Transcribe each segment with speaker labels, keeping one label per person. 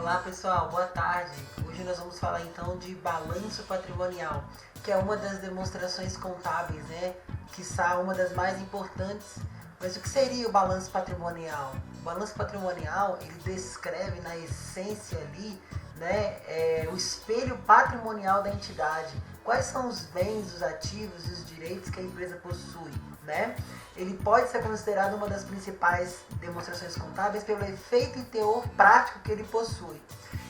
Speaker 1: Olá pessoal, boa tarde. Hoje nós vamos falar então de balanço patrimonial, que é uma das demonstrações contábeis, quiçá uma das mais importantes. Mas o que seria o balanço patrimonial? O balanço patrimonial, ele descreve na essência ali, o espelho patrimonial da entidade. Quais são os bens, os ativos e os direitos que a empresa possui, Ele pode ser considerado uma das principais demonstrações contábeis pelo efeito e teor prático que ele possui.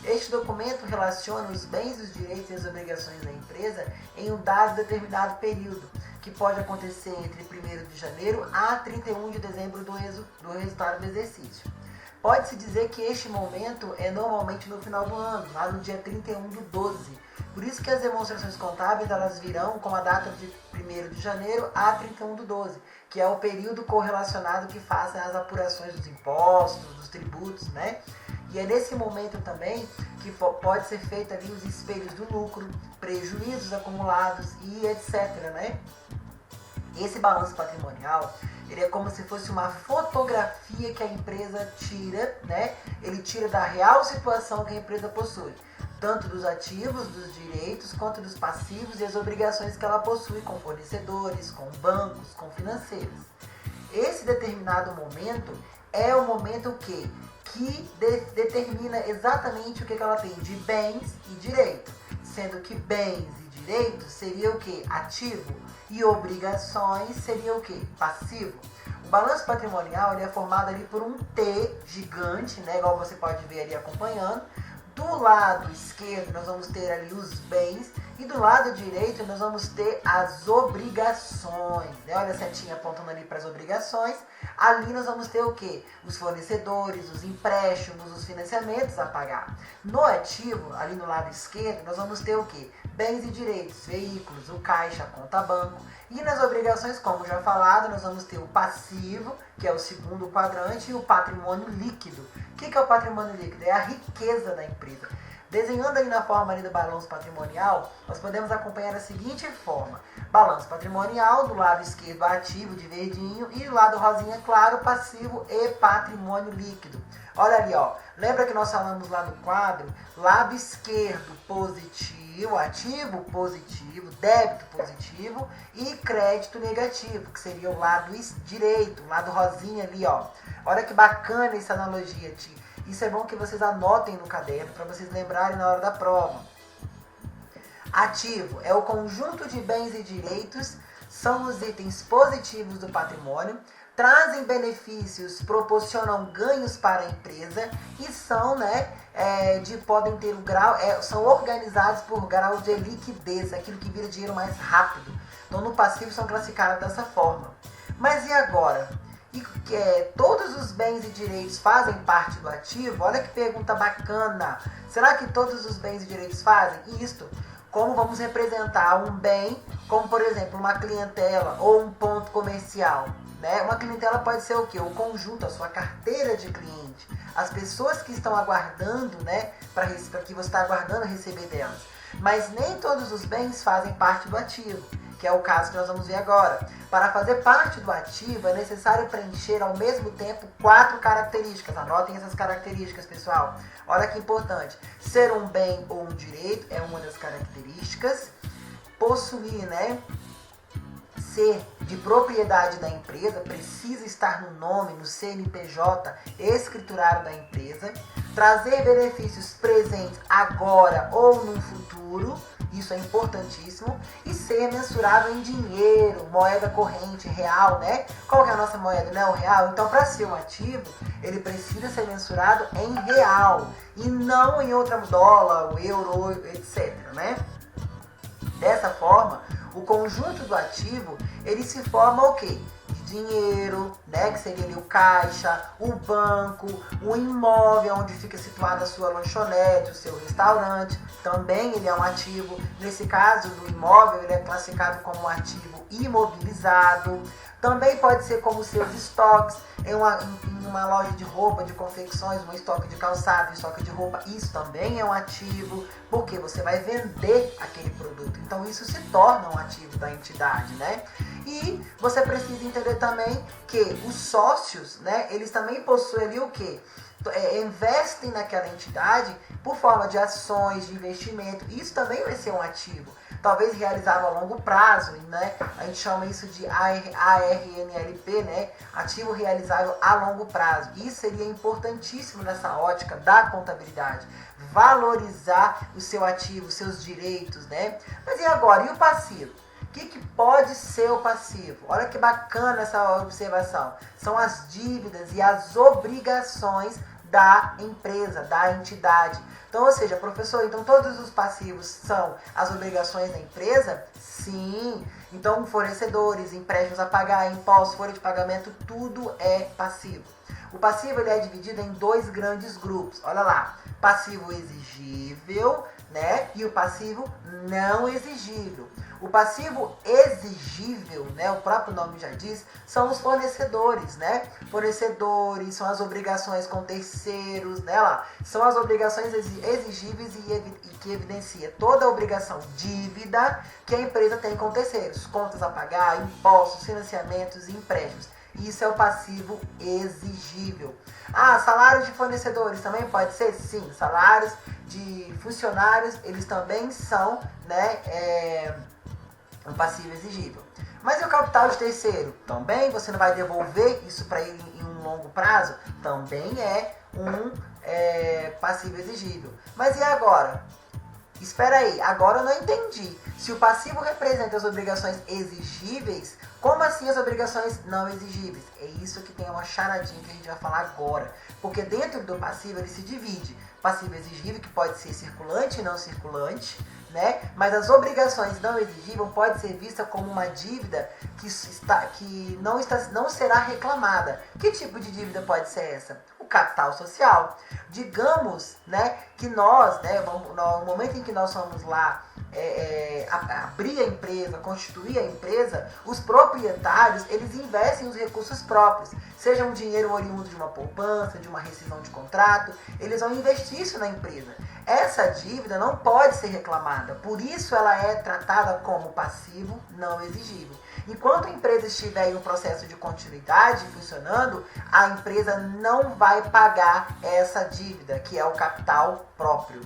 Speaker 1: Este documento relaciona os bens, os direitos e as obrigações da empresa em um dado determinado período, que pode acontecer entre 1º de janeiro a 31 de dezembro do resultado do exercício. Pode-se dizer que este momento é normalmente no final do ano, lá no dia 31 do 12. Por isso que as demonstrações contábeis elas virão com a data de 1º de janeiro a 31 do 12, que é o período correlacionado que fazem as apurações dos impostos, dos tributos, E é nesse momento também que pode ser feito ali os espelhos do lucro, prejuízos acumulados e etc, Esse balanço patrimonial, ele é como se fosse uma fotografia que a empresa tira, Ele tira da real situação que a empresa possui, tanto dos ativos, dos direitos, quanto dos passivos e as obrigações que ela possui com fornecedores, com bancos, com financeiros. Esse determinado momento é o momento que determina exatamente o que ela tem de bens e direitos, sendo que bens e direitos seria o que? Ativo, e obrigações seria o que? Passivo. O balanço patrimonial ele é formado ali por um T gigante, igual você pode ver ali acompanhando. Do lado esquerdo nós vamos ter ali os bens e do lado direito nós vamos ter as obrigações, Olha a setinha apontando ali para as obrigações. Ali nós vamos ter o que? Os fornecedores, os empréstimos, os financiamentos a pagar. No ativo, ali no lado esquerdo, nós vamos ter o que? Bens e direitos, veículos, o caixa, a conta banco. E nas obrigações, como já falado, nós vamos ter o passivo, que é o segundo quadrante, e o patrimônio líquido. O que é o patrimônio líquido? É a riqueza da empresa. Desenhando aí na forma ali do balanço patrimonial, nós podemos acompanhar a seguinte forma. Balanço patrimonial, do lado esquerdo ativo de verdinho e do lado rosinha claro, passivo e patrimônio líquido. Olha ali, lembra que nós falamos lá no quadro, lado esquerdo positivo, ativo positivo, débito positivo e crédito negativo, que seria o lado direito, o lado rosinha ali, Olha que bacana essa analogia, Ti. Isso é bom que vocês anotem no caderno para vocês lembrarem na hora da prova. Ativo é o conjunto de bens e direitos, são os itens positivos do patrimônio, trazem benefícios, proporcionam ganhos para a empresa e são, podem ter um grau, são organizados por grau de liquidez, aquilo que vira dinheiro mais rápido. Então no passivo são classificados dessa forma. Mas e agora? Todos os bens e direitos fazem parte do ativo? Olha que pergunta bacana. Será que todos os bens e direitos fazem? Isto. Como vamos representar um bem, como por exemplo uma clientela ou um ponto comercial? Uma clientela pode ser o quê? O conjunto, a sua carteira de cliente. As pessoas que estão aguardando, para que você está aguardando receber delas. Mas nem todos os bens fazem parte do ativo, que é o caso que nós vamos ver agora. Para fazer parte do ativo, é necessário preencher ao mesmo tempo 4 características. Anotem essas características, pessoal. Olha que importante. Ser um bem ou um direito é uma das características. Possuir, ser de propriedade da empresa, precisa estar no nome, no CNPJ escriturário da empresa. Trazer benefícios presentes agora ou no futuro. Isso é importantíssimo. E ser mensurável em dinheiro, moeda corrente, real, Qual que é a nossa moeda? O real. Então, para ser um ativo, ele precisa ser mensurado em real. E não em outra dólar, euro, etc, Dessa forma, o conjunto do ativo, ele se forma o quê? Dinheiro, que seria ali o caixa, o banco, o imóvel onde fica situada a sua lanchonete, o seu restaurante, também ele é um ativo. Nesse caso do imóvel, ele é classificado como um ativo imobilizado. Também pode ser como seus estoques, em uma loja de roupa, de confecções, um estoque de calçado, um estoque de roupa, isso também é um ativo, porque você vai vender aquele produto. Então isso se torna um ativo da entidade, E você precisa entender também que os sócios, eles também possuem ali o quê? investem naquela entidade por forma de ações, de investimento. Isso também vai ser um ativo. Talvez realizado a longo prazo, né? A gente chama isso de ARNLP, né? Ativo realizável a longo prazo. Isso seria importantíssimo nessa ótica da contabilidade. Valorizar o seu ativo, os seus direitos, né? Mas e agora? E o passivo? O que pode ser o passivo? Olha que bacana essa observação. São as dívidas e as obrigações da empresa, da entidade. Então, ou seja, professor, então todos os passivos são as obrigações da empresa? Sim. Então, fornecedores, empréstimos a pagar, impostos, folha de pagamento, tudo é passivo. O passivo ele é dividido em dois grandes grupos. Olha lá, passivo exigível, né? E o passivo não exigível. O passivo exigível, né, o próprio nome já diz, são os fornecedores, né? Fornecedores, são as obrigações com terceiros, né? Lá, são as obrigações exigíveis e que evidencia toda a obrigação dívida que a empresa tem com terceiros, contas a pagar, impostos, financiamentos e empréstimos. Isso é o passivo exigível. Ah, salários de fornecedores também pode ser? Sim, salários de funcionários, eles também são, né, um passivo exigível. Mas e o capital de terceiro? Também você não vai devolver isso para ele em um longo prazo? Também é um passivo exigível. Mas e agora? Espera aí, agora eu não entendi. Se o passivo representa as obrigações exigíveis, como assim as obrigações não exigíveis? É isso que tem uma charadinha que a gente vai falar agora. Porque dentro do passivo ele se divide. Passivo exigível, que pode ser circulante e não circulante, né? Mas as obrigações não exigíveis pode ser vista como uma dívida que não será reclamada. Que tipo de dívida pode ser essa? O capital social. Digamos, né, que nós, né, no momento em que nós vamos lá abrir a empresa, constituir a empresa, os proprietários, eles investem os recursos próprios, seja um dinheiro oriundo de uma poupança, de uma rescisão de contrato, eles vão investir isso na empresa. Essa dívida não pode ser reclamada, por isso ela é tratada como passivo não exigível. Enquanto a empresa estiver em um processo de continuidade funcionando, a empresa não vai pagar essa dívida, que é o capital próprio.